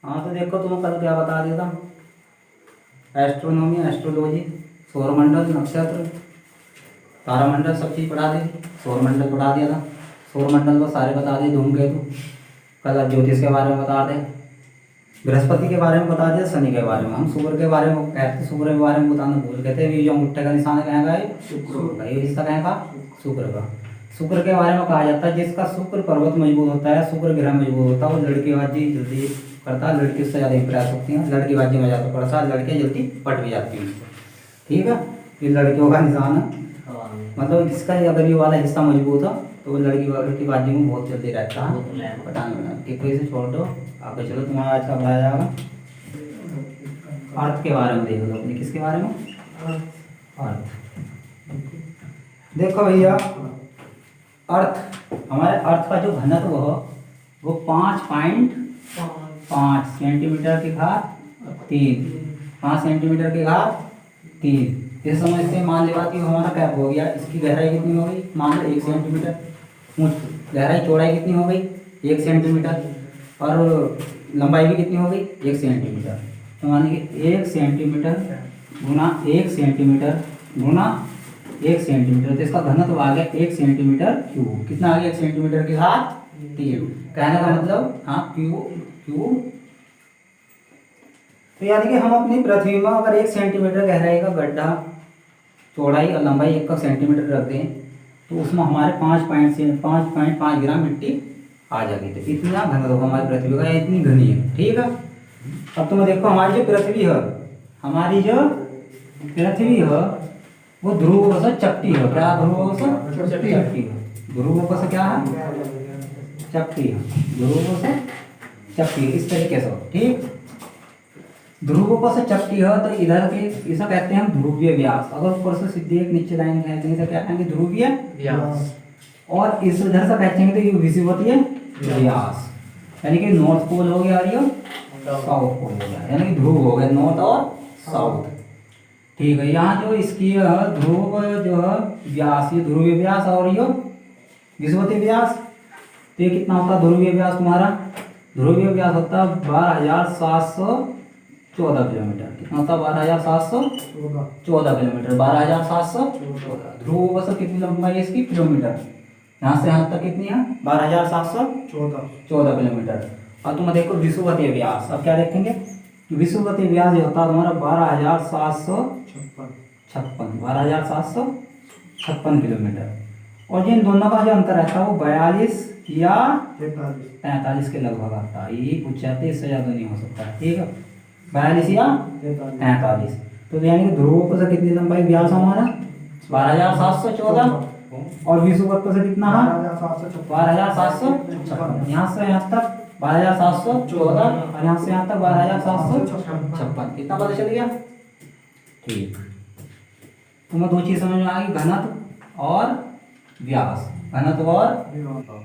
हाँ तो देखो तुम्हें कल क्या बता दिया था, एस्ट्रोनॉमी, एस्ट्रोलॉजी, सौरमंडल, नक्षत्र, तारामंडल सब चीज़ पढ़ा दी। सौरमंडल पढ़ा दिया था, सौरमंडल को सारे बता दिए, धूमकेतु। कल ज्योतिष के बारे में बता दें, बृहस्पति के बारे में बता दिया, शनि के बारे में। हम सूर्य के बारे में कहते, सूर्य के बारे में बताना भूल गए थे। जो अंगूठे का निशान कहेगा ये शुक्र का, ये हिस्सा कहेगा शुक्र का। शुक्र के बारे में कहा जाता है जिसका शुक्र पर्वत मजबूत होता है, शुक्र ग्रह मजबूत होता है, वो लड़कीबाजी जल्दी करता है, लड़की उससे ज़्यादा इंप्रेस होती हैं, लड़कीबाजी में ज़्यादा पड़ता है, लड़कियाँ जल्दी पट भी जाती हैं। ठीक है, ये लड़कियों का निशान है। मतलब जिसका अगर ये वाला हिस्सा मजबूत हो तो वो लड़कीबाजी में बहुत जल्दी रहता है, पटाने एक से छोड़ दो। आगे चलो, तुम्हारा आज का पढ़ाया जाएगा अर्थ के बारे में। देख लो अपने, किसके बारे में? अर्थ। देखो भैया, अर्थ, हमारे अर्थ का जो घनत्व हो वो 5.5 सेंटीमीटर की घात 3, 5 सेंटीमीटर की घात 3। इस समय से मान लेगा कि हमारा कैप हो गया, इसकी गहराई कितनी हो गई? मान लो 1 सेंटीमीटर। गहराई चौड़ाई कितनी हो गई? 1 सेंटीमीटर। और लंबाई भी कितनी हो गई? 1 सेंटीमीटर। तो मान लीजिए 1 सेंटीमीटर गुना 1 सेंटीमीटर गुना 1 सेंटीमीटर, तो इसका घनत्व आ गया 1 सेंटीमीटर क्यूब। कितना आ गया? 1 सेंटीमीटर की घात 3। कहने का मतलब हाँ क्यूब। तो यानी कि हम अपनी पृथ्वी में अगर 1 सेंटीमीटर गहराई का गड्ढा, चौड़ाई और लंबाई 1 सेंटीमीटर रख दें तो उसमें हमारे 5.5 ग्राम मिट्टी आ जाएगी। तो इतना घनत्व हमारी पृथ्वी का, इतनी घनी है। ठीक है, अब तुम देखो हमारी जो पृथ्वी है, हमारी जो पृथ्वी है वो ध्रुवों से चपटी है। क्या ध्रुवों से चपटी है? ध्रुवों से क्या है? चपटी है। ध्रुवों से चपटी है, इस तरीके से। ठीक, ध्रुवों से चपटी है तो इधर के इसे कहते हैं हम ध्रुवीय व्यास। अगर ऊपर से सीधी एक नीचे लाइन खींचेंगे तो क्या कहेंगे? ध्रुवीय व्यास। और इस इधर से खींचेंगे तो ये विषुवतीय व्यास। यानी कि नॉर्थ पोल हो गया और ये साउथ पोल हो गया, यानी कि ध्रुव हो गए नॉर्थ और साउथ। ठीक है, यहाँ जो इसकी ध्रुव जो है व्यास, ये ध्रुवीय व्यास और ये विषुवतीय व्यास। तो ये कितना होता है ध्रुवीय व्यास तुम्हारा? ध्रुवीय व्यास होता है 12,714 किलोमीटर। कितना होता है? 12,714 किलोमीटर। 12,714। ध्रुव से कितनी लंबाई है इसकी? किलोमीटर। यहाँ से यहाँ तक कितनी है? 12,714 किलोमीटर। और तुम देखो विषुवतीय व्यास, अब क्या देखेंगे? विषुवतीय व्यास जो होता है तुम्हारा 12,756 किलोमीटर। और जिन दोनों का जो अंतर रहता है वो 42 या 43 के लगभग आता है। यही पूछाते, इससे ज़्यादा नहीं हो सकता। ठीक है, 42 या 43। तो यानी कि ध्रुव से कितनी लंबाई व्यास हमारा? 12,714। और विषुवत से कितना है? 12,756। यहाँ से यहाँ तक 12,714 और यहाँ से यहाँ तक 12,756। कितना पता चल गया? ठीक, तुम्हें दो चीज समझ में आ गई, घनत्व और व्यास। घनत्व और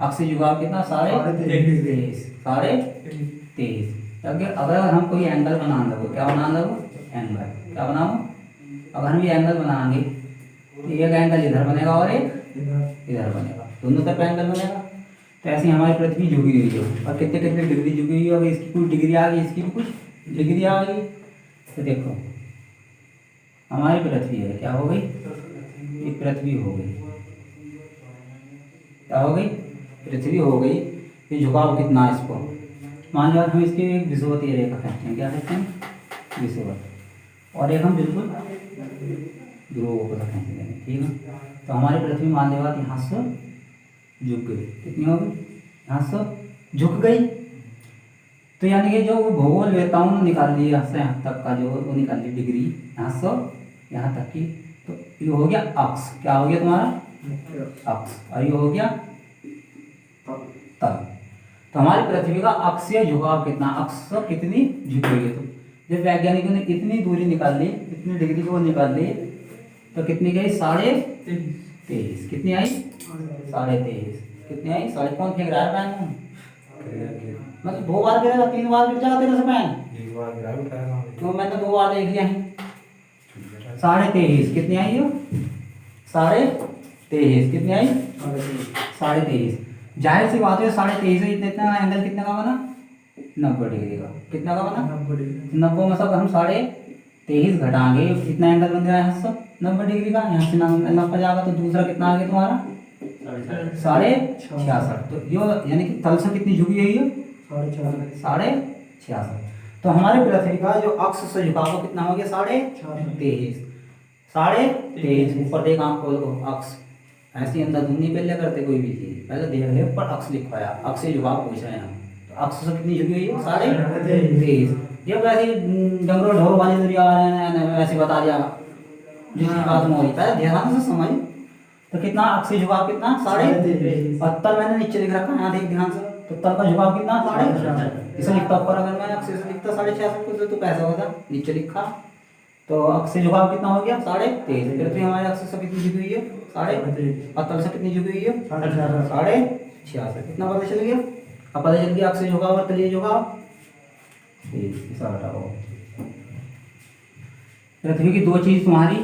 अक्षीय झुकाव कितना? 23.5। अगर हम कोई एंगल बना लगो, क्या बना लगो? एंगल। क्या बनाओ? अगर हम ये एंगल बनाएंगे तो एक एंगल इधर बनेगा और एक इधर बनेगा, दोनों तरफ एंगल बनेगा। तो ऐसे हमारी पृथ्वी झुकी हुई है, और कितने कितने डिग्री झुकी हुई है। अगर इसकी कुछ डिग्री आ गई, इसकी भी कुछ डिग्री आ गई, तो देखो हमारी पृथ्वी है, क्या हो गई? ये पृथ्वी हो गई। क्या हो गई? पृथ्वी हो गई। ये झुकाव कितना है इसको? मान लो हम इसकी एक विषुवतीय रेखा खींचते हैं। क्या कहते हैं? विषुवत। और एक हम बिल्कुल ध्रुव को खींच देंगे। ठीक है, तो हमारी पृथ्वी मान लेगा यहाँ से झुक गई। कितनी हो गई? यहाँ से झुक गई। तो यानी कि जो भूगोल वेताओं ने निकाल ली यहाँ से यहाँ तक का, जो वो निकाल ली डिग्री यहाँ से यहाँ तक की, तो ये हो गया अक्ष। क्या हो गया तुम्हारा? अक्ष। और ये हो गया तल। तो हमारी पृथ्वी का अक्षीय झुकाव कितना? अक्ष कितनी झुकी हुई है? तो जब वैज्ञानिकों ने इतनी दूरी निकाल ली, इतनी डिग्री को निकाल ली, तो कितनी गई? 23.5। कितनी आई? 23.5। कितनी आई? 23.5। कौन फेंक रहा है पैन? मतलब 2 बार गिरेगा, 3 बार गिर जाएगा तेरे से पैन? तो मैंने 2 बार देख लिया है। 23.5। कितनी आई हो? 23.5। कितनी आई? 23.5। जाहिर सी बात है 23.5 से इतना एंगल कितने का बना? 90 डिग्री का। कितना का बना? 90 डिग्री। 90 में सब हम 23.5 घटाएंगे, कितना एंगल बन रहा है सब 90 डिग्री का। यहाँ से 90 जाएगा तो दूसरा कितना आ गया तुम्हारा? 66.5। तो यो यानी कि तल से कितनी झुकी हुई है? 66.5। तो हमारे पृथ्वी का जो अक्ष से झुकाव कितना हो गया? 23.5। 23.5 ऊपर देख आंख खोल को, अक्ष ऐसी अंधाधुंधी पहले करते कोई भी चीज, पहले देख ले ऊपर अक्ष लिखवाया, अक्ष से झुकाव पूछा है हम। तो अक्ष से कितनी झुकी हुई है? 23.5। जब वैसे जंगल ढोल वाली दुनिया वैसे बता दिया जिसकी बात में हो रही है, ध्यान से समझ। तो कितना अक्ष से झुकाव कितना? 23.5। और तल मैंने नीचे लिख रखा है, यहाँ देख ध्यान से। तो तल का झुकाव कितना? 6.5। इसे लिखता ऊपर, अगर मैं अक्ष से लिखता 6.5 तो कैसा होता? नीचे लिखा तो अक्ष से झुकाव कितना हो गया? 23.5। पृथ्वी हमारे अक्ष से कितनी झुकी हुई है? 23.5। और तल से कितनी झुकी हुई है? 66.5। कितना पता चल गया? अब पता चल गया अक्ष से झुकाव और तलीय झुकाव। पृथ्वी की 2 चीज तुम्हारी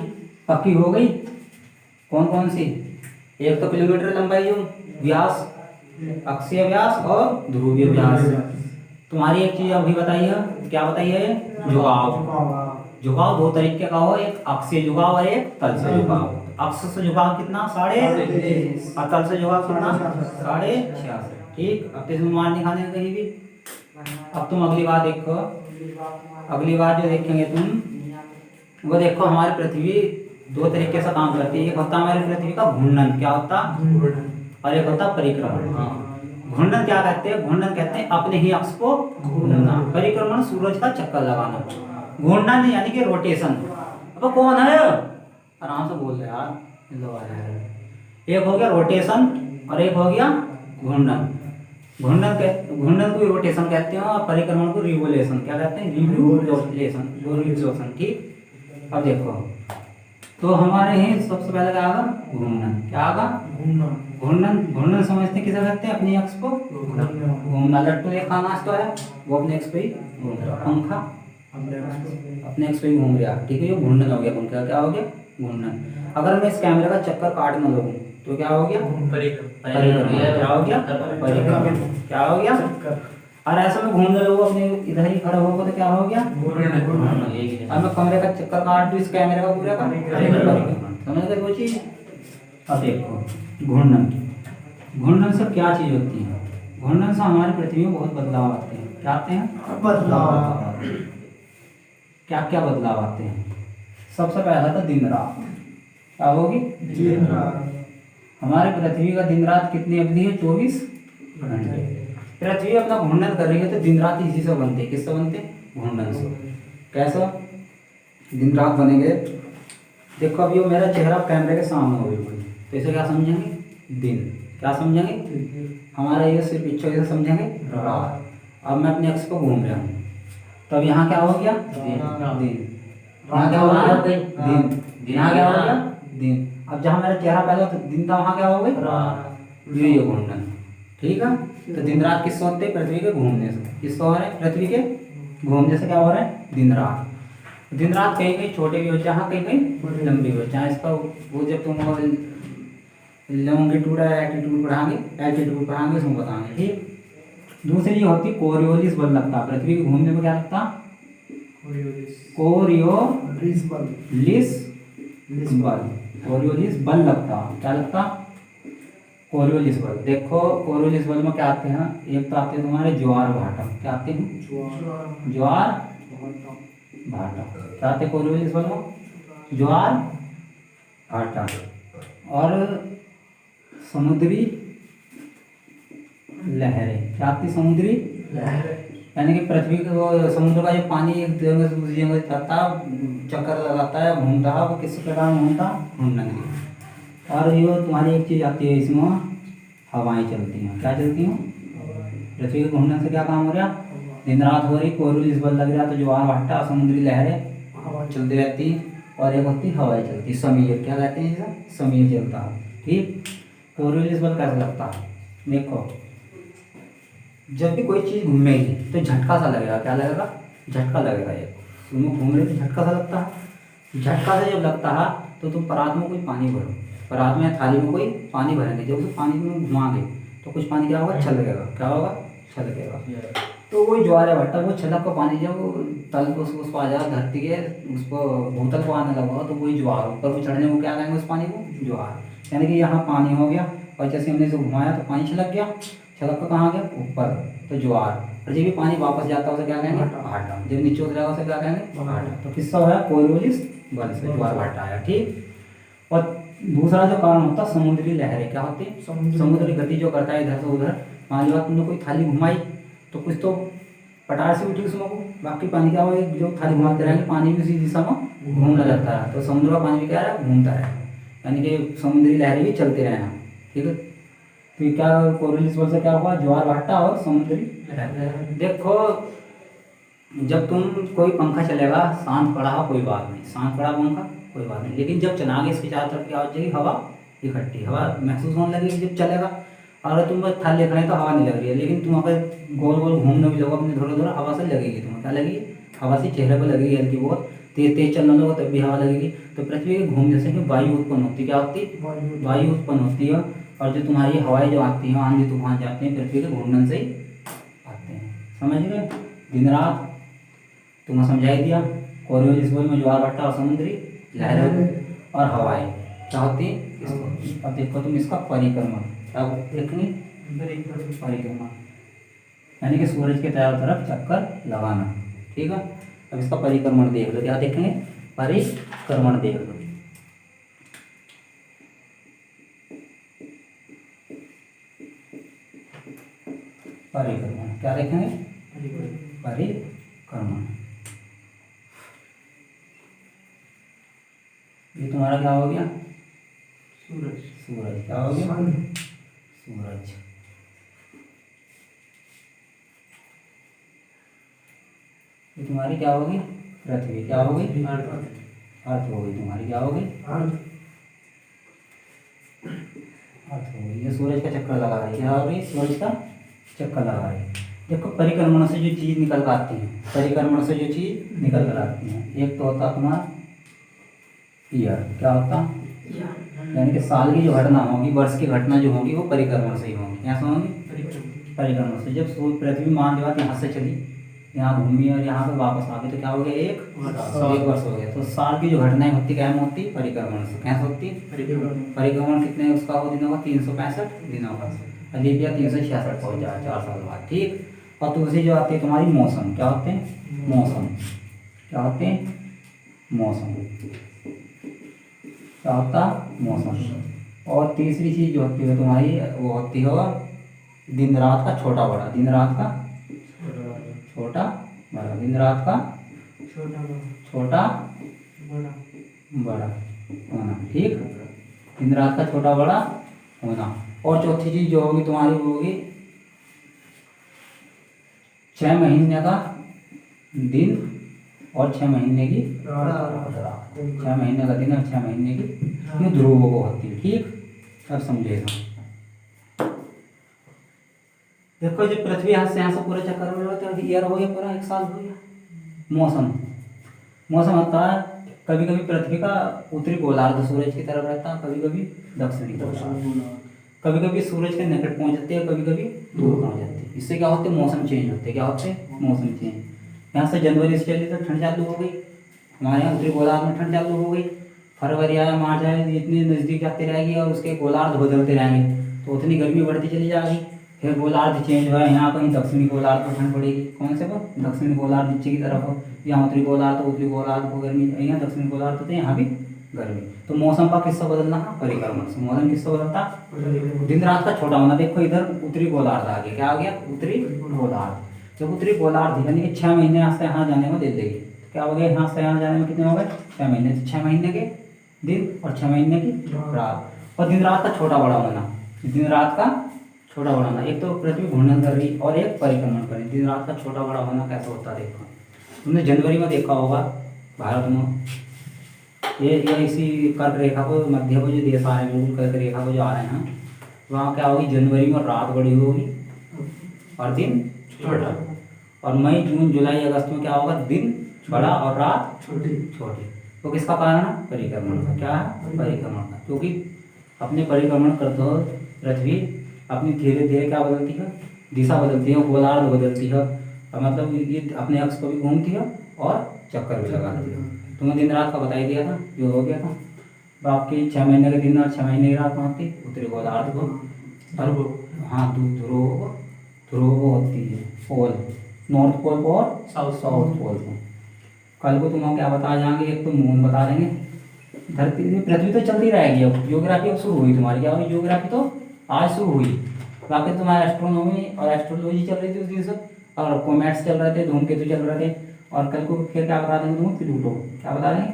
पक्की हो गई। कौन कौन सी? एक तो किलोमीटर लंबाई जो व्यास, अक्षीय व्यास और ध्रुवीय व्यास। तुम्हारी एक चीज अभी बताई है, क्या बताई है? झुकाव। झुकाव 2 तरीके का हो, एक अक्षीय झुकाव और एक तल से झुकाव। अक्ष से झुकाव कितना? 23.5। और तल से झुकाव कितना? 66.5। ठीक। अब तो मान दिखाने कहीं भी। अब तुम अगली बार देखो, अगली बार जो देखेंगे तुम वो देखो, हमारी पृथ्वी 2 तरीके से काम करती है। एक होता है हमारी पृथ्वी का घूर्णन, क्या होता? और एक होता परिक्रमण। घूर्णन क्या कहते हैं? घूर्णन कहते हैं अपने ही अक्ष को घूमना। परिक्रमण सूरज का चक्कर लगाना। घूर्णन यानी कि रोटेशन। अब कौन है? आराम से बोल रहे यार। एक हो गया रोटेशन और एक हो गया घूर्णन। घूर्णन को रोटेशन कहते हैं और परिक्रमण को रिवोल्यूशन क्या कहते हैं? रिवोल्यूशन। ठीक। अब देखो, तो हमारे यहाँ सबसे पहले क्या आगा? घूर्णन। क्या आगा? घूर्णन समझते किसे कहते हैं? अपनी अक्ष को घूमना। लट्टू एक खाना तो है, वो अपने अक्ष पे ही घूम रहा। पंखा अपने अक्ष पे ही घूम रहा। ठीक है, ये घूर्णन हो गया। पंखा क्या हो गया? घूर्णन। अगर मैं इस कैमरे का चक्कर काट न लगूं तो क्या हो गया? परिक्रमण। क्या हो गया? परिक्रमण। क्या हो गया? और ऐसे में घूमने लगो अपने इधर ही खड़ा होगा तो क्या हो गया? अब मैं कमरे का चक्कर काट दूं इस कैमरे का पूरा का, समझ गए 2 चीज। अब देखो घूर्णन से क्या चीज होती है? घूर्णन से हमारी पृथ्वी में बहुत बदलाव आते हैं। क्या आते हैं? बदलाव। क्या क्या बदलाव आते हैं? सबसे पहला तो दिन रात। क्या होगी? दिन रात। हमारे पृथ्वी का दिन रात कितनी अवधि है? 24 घंटे। पृथ्वी अपना घूर्णन कर रही है तो दिन रात इसी से बनते हैं। किससे बनते? घूर्णन से। कैसा? दिन रात बनेंगे। देखो अभी वो मेरा चेहरा कैमरे के सामने हो गया, तो इसे क्या समझेंगे? दिन। क्या समझेंगे? हमारा ये सिर्फ इच्छा से समझेंगे रात। अब मैं अपने अक्ष को घूम रहा हूँ, तब यहाँ क्या हो गया? दिन। यहाँ क्या हो गया? दिन। यहाँ क्या हो गया? दिन। अब जहाँ मेरा चेहरा पहले तो दिन था, वहाँ क्या हो गई? ये घूर्णन। ठीक है। तो दिन रात किससे होते हैं? पृथ्वी के घूमने से। किससे हो रहे हैं? पृथ्वी के घूमने से क्या हो रहा है? दिन रात। दिन रात कहीं कहीं छोटे भी होते हैं, कहीं कहीं लंबी होते हैं। इसका वो जब तुम लॉन्गिट्यूड एटीट्यूड पढ़ाएंगे उसमें बताएंगे। ठीक। दूसरी होती कोरियोलिस बल लगता है पृथ्वी के घूमने में। क्या लगता? कोरियोलिस बल लगता। क्या लगता? कोरियोलिस बल। देखो कोरियोलिस बल में क्या आते हैं? एक तो आते हैं तुम्हारे ज्वार भाटा। क्या आते हैं? ज्वार भाटा। क्या आते हैं कोरियोलिस बल में? ज्वार भाटा। और समुद्री लहरें। क्या आती? समुद्री लहरें। यानी कि पृथ्वी को समुद्र का जो पानी एक जगह से दूसरी जगह जाता है, चक्कर लगाता है, घूमता है, वो किस प्रकार घूमता? घूमने की। और ये तुम्हारी एक चीज आती है, इसमें हवाएं चलती हैं। क्या चलती हैं? पृथ्वी के घूमने से क्या काम हो रहा? दिन रात हो रही, कोरियोलिस बल लग रहा, तो ज्वार भाटा समुद्री लहरें चलती रहती हैं। और एक होती हवाएं चलती, समीर। क्या कहते हैं इसे? समीर चलता है। ठीक। कोरियोलिस बल कैसे लगता है? देखो जब भी कोई चीज़ घूमेगी तो झटका सा लगेगा। क्या लगेगा? झटका लगेगा। ये तुम घूम रहे तो झटका सा लगता है। झटका से जब लगता है तो तुम परात में कोई पानी भरो, परात में थाली में कोई पानी भरेंगे, जब उस पानी में घुमाओगे तो कुछ पानी क्या होगा? छलकेगा। क्या होगा? छलकेगा। तो वही ज्वार भट्टा, वो छलक का पानी जब तल को उसको आ जाए धरती के उसको भूतल को आने लगा तो वही ज्वार, ऊपर को चढ़ने को क्या कहेंगे उस पानी को, ज्वार। यानी कि यहाँ पानी हो गया और जैसे हमने इसे घुमाया तो पानी छलक गया, छलक का कहाँ गया ऊपर, तो ज्वार। और जब भी पानी वापस जाता है उसे क्या कहेंगे, भाटा। जब नीचे उतरेगा उसे क्या कहेंगे, भाटा। तो किसका है, कोरियोलिस बल से ज्वार भाटा आया, ठीक। और दूसरा जो कारण होता है समुद्री लहरें, क्या होती है, समुद्री गति जो करता है इधर से उधर। मान लो तुमने कोई थाली घुमाई तो कुछ तो पटार से उठी उसमें को, बाकी पानी क्या होगा, जो थाली घुमाते रहेंगे पानी भी उसी दिशा में घूमने लगता है। तो समुद्र का पानी भी क्या है, घूमता है, यानी कि समुद्री लहरें भी चलते रहे, ठीक है। तो ये क्या कोरियोलिस बल से क्या हुआ, ज्वार भाटा और समुद्री लहरें। देखो जब तुम कोई पंखा चलेगा, शांत पड़ा हो कोई बात नहीं, शांत पड़ा पंखा कोई बात नहीं, लेकिन जब चलाएंगे इसके चारों तरफ क्या हो जाएगी, हवा इकट्ठी, हवा महसूस होने लगेगी जब चलेगा। अगर तुम बस थाली देख रहे हैं तो हवा नहीं लग रही है, लेकिन तुम अगर गोल गोल घूमने भी लगो अपने थोड़ा थोड़ा, हवा से लगेगी, तुम्हें क्या लगेगी, हवा से चेहरे पर लगेगी हल्की बहुत। तेज तेज चलना लगो तब भी हवा लगेगी। तो पृथ्वी के घूमने से वायु उत्पन्न होती है, क्या होती है, वायु उत्पन्न होती है। और जो तुम्हारी हवाएं जो आती हैं, आंधी तूफान जाते हैं, पृथ्वी के घूर्णन से ही आते हैं, समझ गए। दिन रात तुम्हें समझाई दिया, कोरियोलिस बल में ज्वार भाटा और समुद्री लहरें और हवाएं क्या होती है इसको। अब देखो तुम इसका परिक्रमण, क्या देखनी, परिक्रमण यानी कि सूरज के चारों तरफ चक्कर लगाना, ठीक है। अब इसका परिक्रमण देख लो, क्या देखेंगे, परिक्रमण देख लो। परिक्रमण क्या देखेंगे, परिक्रमण। ये तुम्हारा क्या हो गया, सूरज, सूरज क्या हो गया, सूरज। ये तुम्हारी क्या होगी, पृथ्वी, क्या होगी, अर्थ हो गई तुम्हारी, क्या होगी, अर्थ हो गई। ये सूरज का चक्कर लगा रही है, क्या हो गई, सूरज का चक्कर लगा रही है। देखो परिक्रमण से जो चीज निकल कर आती है, परिक्रमण से जो चीज निकल कर आती है, एक तो होता तुम्हारा ईयर, क्या होता, यानी कि साल की जो घटना होगी, वर्ष की घटना जो होगी वो परिक्रमण से ही होगी, क्या से होगी, परिक्रमण से। जब पृथ्वी मान लो यहाँ से चली, यहाँ घूमी और यहाँ पे वापस आ गई तो क्या हो गया, एक वर्ष हो गया। तो साल की जो घटनाएं होती क्या होती, परिक्रमण से, कैसे होती, परिक्रमण कितने उसका हो दिनों का, 365 दिनों का, अलीबिया 366 पहुँच जाए 4 साल बाद, ठीक। और दूसरी जो आती है तुम्हारी मौसम, क्या होते हैं, मौसम, क्या होते हैं, मौसम, क्या होता, मौसम। और तीसरी चीज जो होती है तुम्हारी वो होती है दिन रात का छोटा बड़ा, दिन रात का छोटा बड़ा, दिन रात का छोटा बड़ा होना, ठीक, दिन रात का छोटा बड़ा होना। और चौथी चीज जो होगी तुम्हारी वो होगी 6 महीने का दिन और 6 महीने की रात, 6 महीने का दिन और 6 महीने की ये ध्रुवों को होती है, ठीक। अब समझेगा, देखो जब पृथ्वी यहाँ से पूरा चक्कर में रहता है, ईयर हो गया पूरा, 1 साल हो गया। मौसम, मौसम होता है कभी कभी पृथ्वी का उत्तरी गोलार्ध सूरज की तरफ रहता है, कभी कभी दक्षिणी गोलार्ध, कभी कभी सूरज के निकट पहुंच जाते हैं, कभी कभी दूर पहुंच जाते हैं। इससे क्या होते हैं, मौसम चेंज होते हैं, क्या होते हैं, मौसम चेंज। यहाँ से जनवरी से चली तो ठंड चालू हो गई, हमारे यहाँ उत्तरी गोलार्ध में ठंड चालू हो गई। फरवरी आया, मार्च आया, इतनी नज़दीक जाती रहेगी और उसके गोलार्ध बदलते रहेंगे तो उतनी गर्मी बढ़ती चली जाएगी। फिर गोलार्ध चेंज हुआ, यहाँ कहीं दक्षिणी गोलार्ध को ठंड पड़ेगी, कौन से पर, दक्षिणी गोलार्ध नीचे की तरफ हो, यहाँ उत्तरी गोलार्ध, उत्तरी गोलार्ध को गर्मी, यहाँ दक्षिणी गोलार्ध होते हैं, यहाँ भी गर्मी। तो मौसम का किस्सा बदलना है, परिक्रमण से। मौसम किस्सा बदलता, दिन रात का छोटा होना। देखो इधर उत्तरी गोलार्ध आ गया, क्या आ गया, उत्तरी गोलार्ध। जब उत्तरी गोलार्ध यानी कि 6 महीने यहाँ से यहाँ जाने में दे देगी, क्या हो गया, यहाँ से यहाँ जाने में कितने हो गए, 6 महीने। 6 महीने के दिन और 6 महीने की रात। और दिन रात का छोटा बड़ा होना, दिन रात का छोटा बड़ा होना। एक तो पृथ्वी घूर्णन कर रही और एक परिक्रमण कर रही। दिन रात का छोटा बड़ा होना कैसे होता है, देखो तुमने जनवरी में देखा होगा भारत में, ये इसी कर्क रेखा को, मध्य को जो देश आ रहे हैं, कर्क रेखा को जो आ रहे हैं, वहाँ क्या होगी, जनवरी में रात बड़ी होगी और दिन छोटा। और मई, जून, जुलाई, अगस्त में क्या होगा, दिन बड़ा और रात छोटी। तो किसका कारण है, परिक्रमण का। क्या है, परिक्रमण का। क्योंकि अपने परिक्रमण करते हो पृथ्वी अपनी धीरे धीरे क्या बदलती है, दिशा बदलती है, गोलार्ध बदलती है। और मतलब ये अपने अक्ष को भी घूमती है और चक्कर भी लगाती है। तुम्हें दिन रात का बता ही दिया था, जो हो गया था। बाकी 6 महीने के दिन और 6 महीने की रात होती उत्तरी गोलार्ध को। हाँ, ध्रुव ध्रुव होती है पोल, नॉर्थ पोल को और साउथ पोल को। कल को तुम क्या बता जाएंगे, एक तो मून बता देंगे। धरती पृथ्वी तो चलती रहेगी। अब ज्योग्राफी अब शुरू हुई तुम्हारी, क्या हुई, ज्योग्राफी तो आज शुरू हुई। बाकी तुम्हारी एस्ट्रोनॉमी और एस्ट्रोलॉजी चल रही थी उस दिन से, और कॉमेट्स चल रहे थे, धूमकेतु चल रहे थे। और कल को फिर क्या बता देंगे तुम, प्लूटो क्या बता देंगे,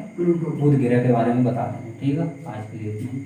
बुध ग्रह के बारे में बता देंगे। ठीक है, आज के लिए इतना ही।